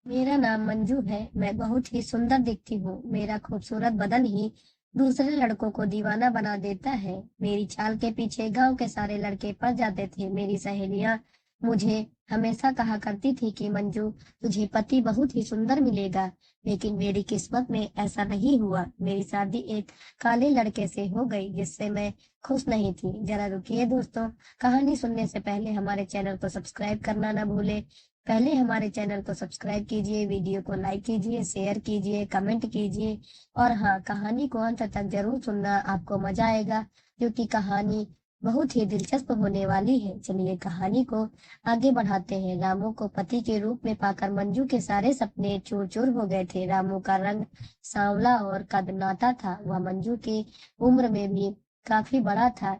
मेरा नाम मंजू है। मैं बहुत ही सुंदर दिखती हूँ। मेरा खूबसूरत बदन ही दूसरे लड़कों को दीवाना बना देता है। मेरी चाल के पीछे गांव के सारे लड़के पड़ जाते थे। मेरी सहेलियां मुझे हमेशा कहा करती थी कि मंजू, तुझे पति बहुत ही सुंदर मिलेगा। लेकिन मेरी किस्मत में ऐसा नहीं हुआ। मेरी शादी एक काले लड़के से हो गई जिससे मैं खुश नहीं थी। जरा रुकिए दोस्तों, कहानी सुनने से पहले हमारे चैनल को सब्सक्राइब करना ना भूले। पहले हमारे चैनल को सब्सक्राइब कीजिए, वीडियो को लाइक कीजिए, शेयर कीजिए, कमेंट कीजिए और हाँ, कहानी को अंत तक जरूर सुनना, आपको मजा आएगा क्योंकि कहानी बहुत ही दिलचस्प होने वाली है। चलिए कहानी को आगे बढ़ाते हैं। रामू को पति के रूप में पाकर मंजू के सारे सपने चूर चूर हो गए थे। रामू का रंग सांवला और कदनाता था। वह मंजू की उम्र में भी काफी बड़ा था।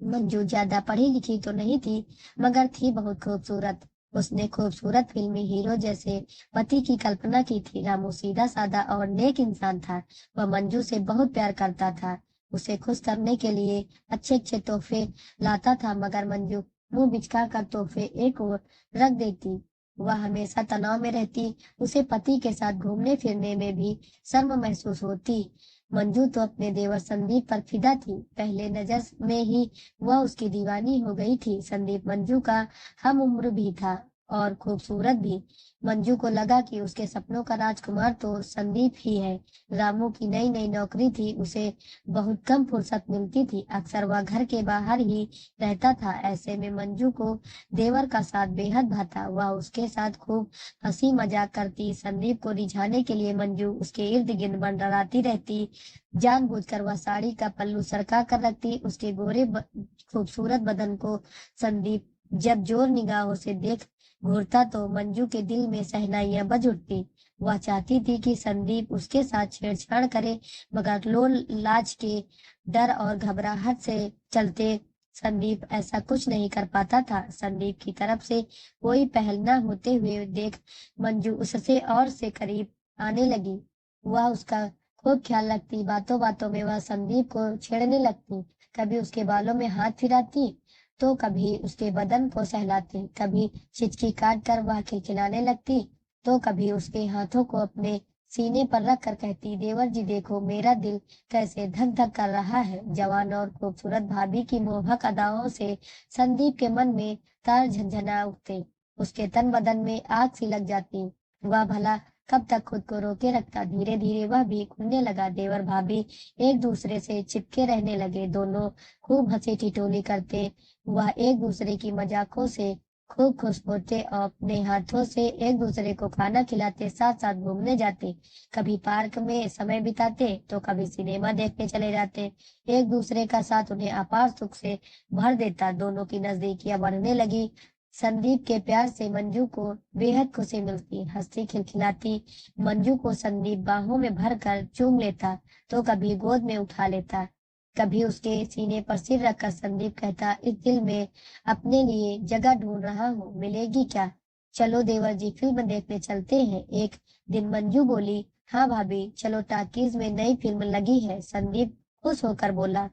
मंजू ज्यादा पढ़ी लिखी तो नहीं थी, मगर थी बहुत खूबसूरत। उसने खूबसूरत फिल्मी हीरो जैसे पति की कल्पना की थी। रामू सीधा साधा और नेक इंसान था। वह मंजू से बहुत प्यार करता था। उसे खुश करने के लिए अच्छे अच्छे तोहफे लाता था, मगर मंजू मुंह बिचका कर तोहफे एक ओर रख देती। वह हमेशा तनाव में रहती। उसे पति के साथ घूमने फिरने में भी शर्म महसूस होती। मंजू तो अपने देवर संदीप पर फिदा थी। पहले नजर में ही वह उसकी दीवानी हो गई थी। संदीप मंजू का हम उम्र भी था और खूबसूरत भी। मंजू को लगा कि उसके सपनों का राजकुमार तो संदीप ही है। रामू की नई नई नौकरी थी, उसे बहुत कम फुर्सत मिलती थी। अक्सर वह घर के बाहर ही रहता था। ऐसे में मंजू को देवर का साथ बेहद भाता। वह उसके साथ खूब हंसी मजाक करती। संदीप को रिझाने के लिए मंजू उसके इर्द गिर्द मंडराती रहती। जानबूझकर वह साड़ी का पल्लू सरका कर रखती। उसके खूबसूरत बदन को संदीप जब जोर निगाहों से देख घूरता तो मंजू के दिल में शहनाइयां बज उठती। वह चाहती थी कि संदीप उसके साथ छेड़छाड़ करे, मगर लोल लाज के डर और घबराहट से चलते संदीप ऐसा कुछ नहीं कर पाता था। संदीप की तरफ से कोई पहल न होते हुए देख मंजू उससे और से करीब आने लगी। वह उसका खूब ख्याल रखती। बातों बातों में वह संदीप को छेड़ने लगती। कभी उसके बालों में हाथ फिराती तो कभी उसके बदन को सहलाती। कभी चिचकी काट कर वह खिलखिलाने लगती तो कभी उसके हाथों को अपने सीने पर रख कर कहती, देवर जी देखो मेरा दिल कैसे धक धक कर रहा है। जवान और खूबसूरत भाभी की मोहक अदाओं से संदीप के मन में तार झंझना उठते। उसके तन बदन में आग सी लग जाती। वह भला कब तक खुद को रोके रखता। धीरे धीरे वह भी खुलने लगा। देवर भाभी एक दूसरे से चिपके रहने लगे। दोनों खूब हंसी ठिठोली करते। वह एक दूसरे की मजाकों से खूब खुश होते और अपने हाथों से एक दूसरे को खाना खिलाते, साथ साथ घूमने जाते। कभी पार्क में समय बिताते तो कभी सिनेमा देखने चले जाते। एक दूसरे का साथ उन्हें अपार सुख से भर देता। दोनों की नजदीकियां बढ़ने लगी। संदीप के प्यार से मंजू को बेहद खुशी मिलती। हंसती खिलखिलाती मंजू को संदीप बाहों में भर कर चूम लेता तो कभी गोद में उठा लेता। कभी उसके सीने पर सिर रखकर संदीप कहता, इस दिल में अपने लिए जगह ढूंढ रहा हूँ, मिलेगी क्या? चलो देवर जी फिल्म देखने चलते हैं। एक दिन मंजू बोली, हाँ भाभी चलो, टाकीज में नई फिल्म लगी है। संदीप खुश होकर बोला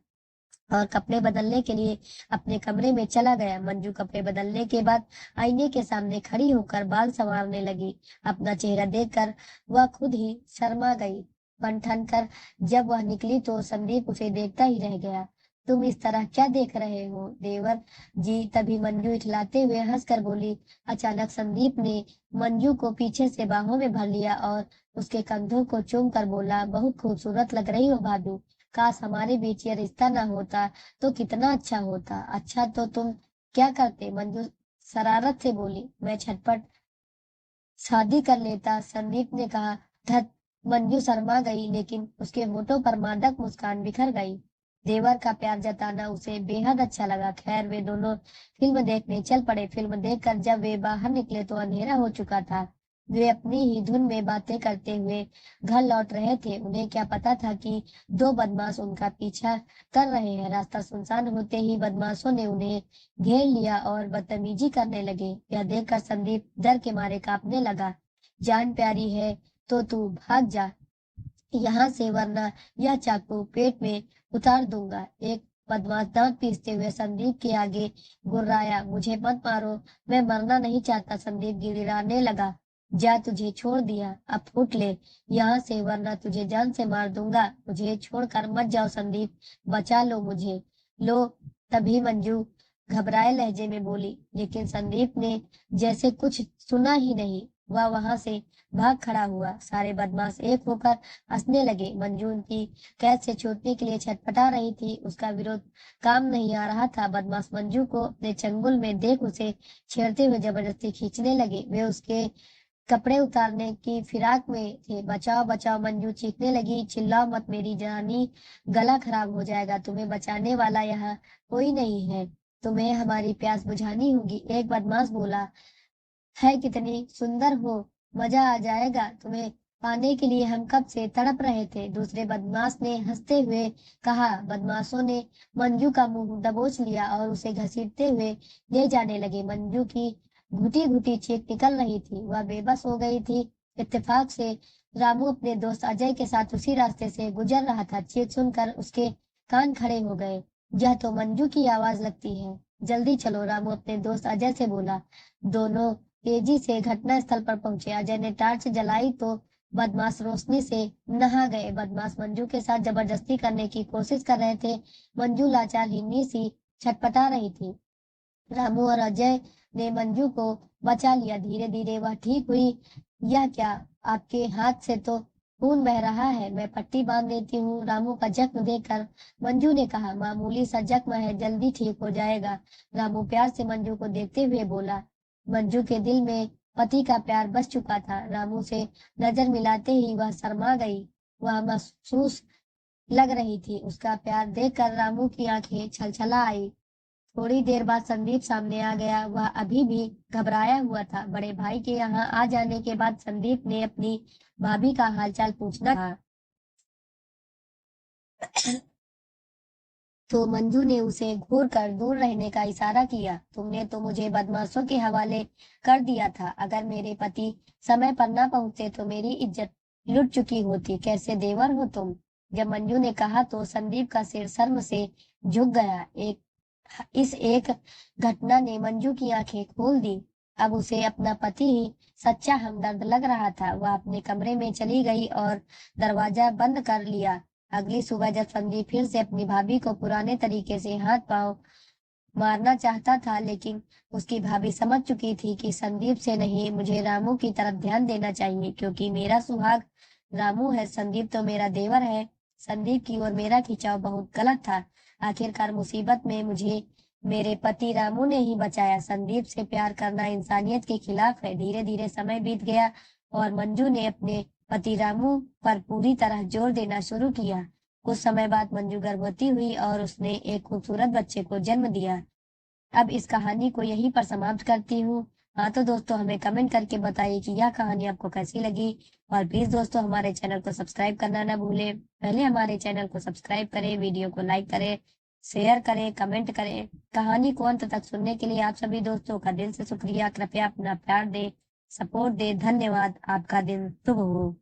और कपड़े बदलने के लिए अपने कमरे में चला गया। मंजू कपड़े बदलने के बाद आईने के सामने खड़ी होकर बाल संवारने लगी। अपना चेहरा देखकर वह खुद ही शर्मा गई। बन ठन कर जब वह निकली तो संदीप उसे देखता ही रह गया। तुम इस तरह क्या देख रहे हो देवर जी? तभी मंजू इठलाते हुए हंसकर बोली। अचानक संदीप ने मंजू को पीछे से बाहों में भर लिया और उसके कंधों को चूम कर बोला, बहुत खूबसूरत लग रही हो भाभी। काश हमारे बीच ये रिश्ता ना होता तो कितना अच्छा होता। अच्छा तो तुम क्या करते? मंजू शरारत से बोली। मैं झटपट शादी कर लेता, संदीप ने कहा। धत! मंजू शर्मा गई, लेकिन उसके होठों पर मादक मुस्कान बिखर गई। देवर का प्यार जताना उसे बेहद अच्छा लगा। खैर वे दोनों फिल्म देखने चल पड़े। फिल्म देखकर जब वे बाहर निकले तो अंधेरा हो चुका था। वे अपनी ही धुन में बातें करते हुए घर लौट रहे थे। उन्हें क्या पता था कि दो बदमाश उनका पीछा कर रहे हैं। रास्ता सुनसान होते ही बदमाशों ने उन्हें घेर लिया और बदतमीजी करने लगे। यह देखकर संदीप डर के मारे कांपने लगा। जान प्यारी है तो तू भाग जा यहाँ से, वरना यह चाकू पेट में उतार दूंगा। एक बदमाश दांत पीसते हुए संदीप के आगे गुर्राया। मुझे मत मारो, मैं मरना नहीं चाहता। संदीप गिड़गिड़ाने लगा। जा तुझे छोड़ दिया, अब फूट ले यहाँ से वरना तुझे जान से मार दूंगा। मुझे छोड़कर मत जाओ संदीप, बचा लो मुझे। लो, तभी मंजू घबराए लहजे में बोली, लेकिन संदीप ने जैसे कुछ सुना ही नहीं। वह वहां से भाग खड़ा हुआ। सारे बदमाश एक होकर हंसने लगे। मंजू उनकी कैद से छूटने के लिए छटपटा रही थी। उसका विरोध काम नहीं आ रहा था। बदमाश मंजू को अपने चंगुल में देख उसे छेड़ते हुए जबरदस्ती खींचने लगे। वे उसके कपड़े उतारने की फिराक में थे। बचाओ बचाओ, मंजू चीखने लगी। चिल्लाओ मत मेरी जानी, गला खराब हो जाएगा। तुम्हें बचाने वाला यहाँ कोई नहीं है, तुम्हें हमारी प्यास बुझानी होगी। एक बदमाश बोला, है कितनी सुंदर हो, मजा आ जाएगा, तुम्हें पाने के लिए हम कब से तड़प रहे थे। दूसरे बदमाश ने हंसते हुए कहा। बदमाशों ने मंजू का मुंह दबोच लिया और उसे घसीटते हुए ले जाने लगे। मंजू की घुटी घुटी चीख निकल रही थी, वह बेबस हो गई थी। इत्तेफाक से रामू अपने दोस्त अजय के साथ उसी रास्ते से गुजर रहा था। चीख सुनकर उसके कान खड़े हो गए। यह तो मंजू की आवाज लगती है, जल्दी चलो, रामू अपने दोस्त अजय से बोला। दोनों तेजी से घटना स्थल पर पहुंचे। अजय ने टार्च जलाई तो बदमाश रोशनी से नहा गए। बदमाश मंजू के साथ जबरदस्ती करने की कोशिश कर रहे थे। मंजू लाचार हिन्नी सी छटपटा रही थी। रामू और अजय ने मंजू को बचा लिया। धीरे धीरे वह ठीक हुई। यह क्या, आपके हाथ से तो खून बह रहा है, मैं पट्टी बांध देती हूँ। रामू का जख्म देखकर मंजू ने कहा, मामूली सा जख्म है, जल्दी ठीक हो जाएगा। रामू प्यार से मंजू को देखते हुए बोला। मंजू के दिल में पति का प्यार बस चुका था। रामू से नजर मिलाते ही वह शर्मा गई। वह महसूस लग रही थी। उसका प्यार देखकर रामू की आंखें छलछला आई। थोड़ी देर बाद संदीप सामने आ गया। वह अभी भी घबराया हुआ था। बड़े भाई के यहाँ आ जाने के बाद संदीप ने अपनी भाभी का हालचाल पूछना था। तो मंजू ने उसे घूर कर दूर रहने का इशारा किया। तुमने तो मुझे बदमाशों के हवाले कर दिया था। अगर मेरे पति समय पर ना पहुंचते तो मेरी इज्जत लुट चुकी होती। कैसे देवर हो तुम। जब मंजू ने कहा तो संदीप का सिर शर्म से झुक गया। इस एक घटना ने मंजू की आंखें खोल दी। अब उसे अपना पति ही सच्चा हमदर्द लग रहा था। वह अपने कमरे में चली गई और दरवाजा बंद कर लिया। अगली सुबह जब संदीप फिर से अपनी भाभी को पुराने तरीके से हाथ पांव मारना चाहता था, लेकिन उसकी भाभी समझ चुकी थी कि संदीप से नहीं, मुझे रामू की तरफ ध्यान देना चाहिए, क्योंकि मेरा सुहाग रामू है, संदीप तो मेरा देवर है। संदीप की ओर मेरा खिंचाव बहुत गलत था। आखिरकार मुसीबत में मुझे मेरे पति रामू ने ही बचाया। संदीप से प्यार करना इंसानियत के खिलाफ है। धीरे धीरे समय बीत गया और मंजू ने अपने पति रामू पर पूरी तरह जोर देना शुरू किया। कुछ समय बाद मंजू गर्भवती हुई और उसने एक खूबसूरत बच्चे को जन्म दिया। अब इस कहानी को यहीं पर समाप्त करती हूँ। हाँ तो दोस्तों, हमें कमेंट करके बताइए कि यह कहानी आपको कैसी लगी। और प्लीज दोस्तों, हमारे चैनल को सब्सक्राइब करना ना भूलें। पहले हमारे चैनल को सब्सक्राइब करें, वीडियो को लाइक करें, शेयर करें, कमेंट करें। कहानी को अंत तक सुनने के लिए आप सभी दोस्तों का दिल से शुक्रिया। कृपया अपना प्यार दें, सपोर्ट दें। धन्यवाद। आपका दिन शुभ हो।